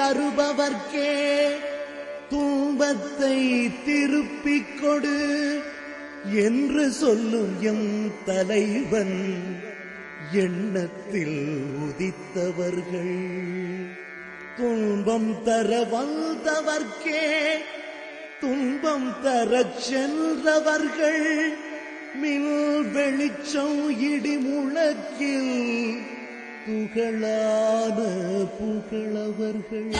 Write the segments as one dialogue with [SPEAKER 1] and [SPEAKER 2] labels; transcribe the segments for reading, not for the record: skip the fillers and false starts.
[SPEAKER 1] தருபவர்க்கே துன்பத்தை திருப்பிக் கொடு என்று சொல்லும் எம் தலைவன் எண்ணத்தில் உதித்தவர்கள். துன்பம் தர வந்தவர்க்கே துன்பம் தரச் சென்றவர்கள். மின் வெளிச்சம் இடி முழக்கில் புகழான புகழவர்கள்.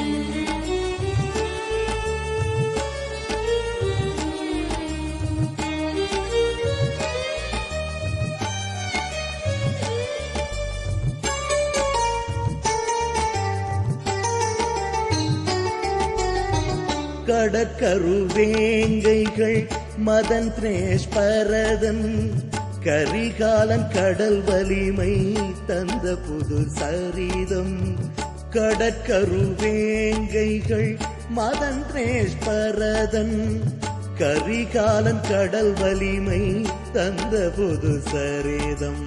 [SPEAKER 1] கடற்கருவேங்கைகள் மதன் திரேஷ்பரதன் கரிகாலன் கடல் வலிமை தந்த புது சரிதம். கடற்கருவேங்கைகள் மதன் திரேஷ்பரதன் கரிகாலன் கடல் வலிமை தந்த புது சரிதம்.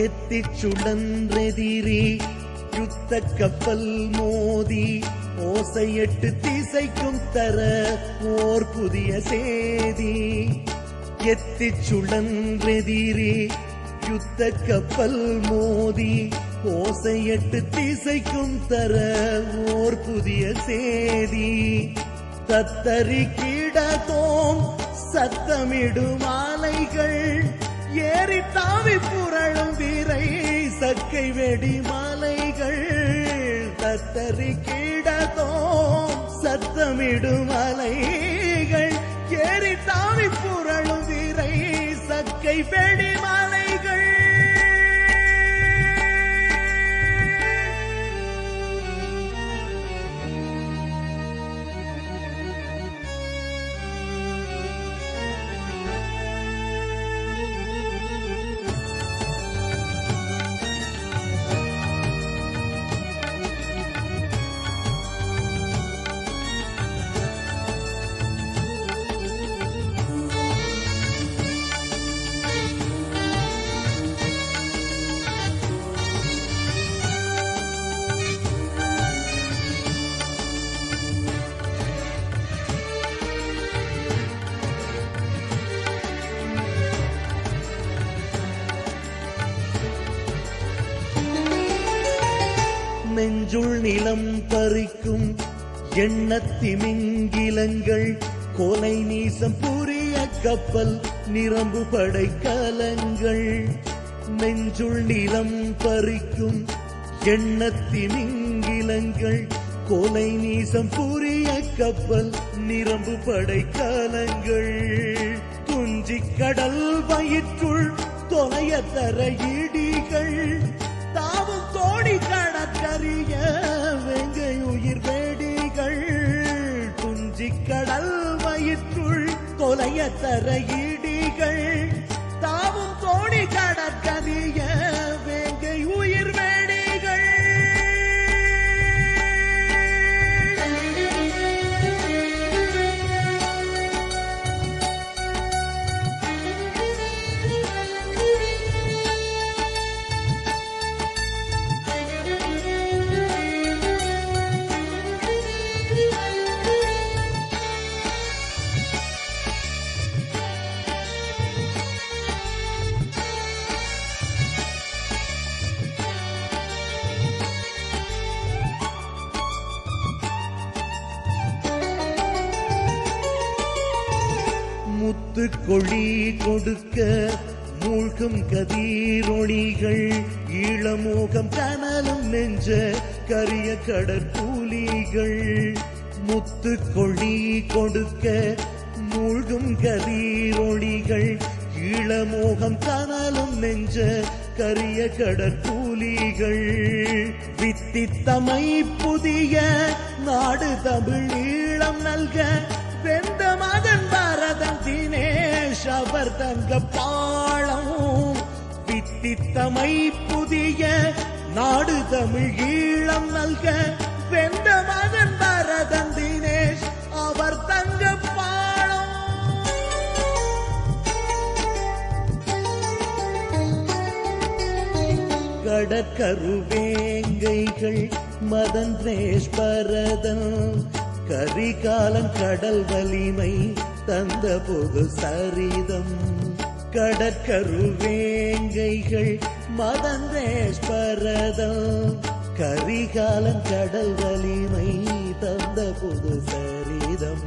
[SPEAKER 1] எத்திச் சுழன்றெதிரி யுத்த கப்பல் மோதி ஓசையட்டு திசைக்கும் தர ஓர் புதிய சேதி. எத்திச் சுழன்றெதிரி யுத்த கப்பல் மோதி ஓசையட்டு திசைக்கும் தர ஓர் புதிய சேதி. தத்தரி கிடதோம் சத்தமிடும் ஆலைகள் ஏறி தாவி புரளும் வீரை சக்கை வெடி மாலைகள். தத்தரி கிடதோம் சத்தமிடும் அலைகள் ஏறி தாவி புரளும் வீரை சக்கை வெடி மாலைகள். நெஞ்சுள் நிலம் பறிக்கும் எண்ணத்திமிங்கிலங்கள் கொலை நீசம் புரிய கப்பல் நிரம்பு படைக்கலங்கள். நெஞ்சுள் நிலம் பறிக்கும் எண்ணத்திமிங்கிலங்கள் கொலை நீசம் புரிய கப்பல் நிரம்பு படைக்கலங்கள். துஞ்சிக் கடல் வயிற்றுள் தொலைய தர இடிகள் தாவும் தோடி கடற்கரிய வெங்கை உயிர் வேடிகள். துஞ்சிக் கடல் வயிற்றுள் தொலைய தர இடிகள் தாவும் தோடி கடற்கரிய வெங்கை உயிர் வேடிகள். முத்து கொழி கொடுக்க மூழ்கும் கதிரொளிகள் ஈழமோகம் கனலும் நெஞ்ச கரிய கடற்பூலிகள். முத்து கொழி கொடுக்க மூழ்கும் கதிரொளிகள் ஈழமோகம் கனலும் நெஞ்ச கரிய கடற்பூலிகள். புலிகள். வித்தித்தமை புதிய நாடு தமிழ் ஈழம் நல்க வெந்த மகன் பரதன் தினேஷ் அவர் தங்க பாளம். வித்தித்தமை புதிய நாடு தமிழ் ஈழம் நல்க வெந்த மகன் பரதன் தினேஷ் அவர் தங்க பாளம். கடற்கருவேங்கைகள் மதன் தினேஷ் பரதன் கரிகாலன் கடல் வலிமை தந்த பொது சரிதம். கடற்கருவேங்கைகள் மதன் தினேஷ் பரதன் கரிகாலன் கடல் வலிமை தந்த பொது சரிதம்.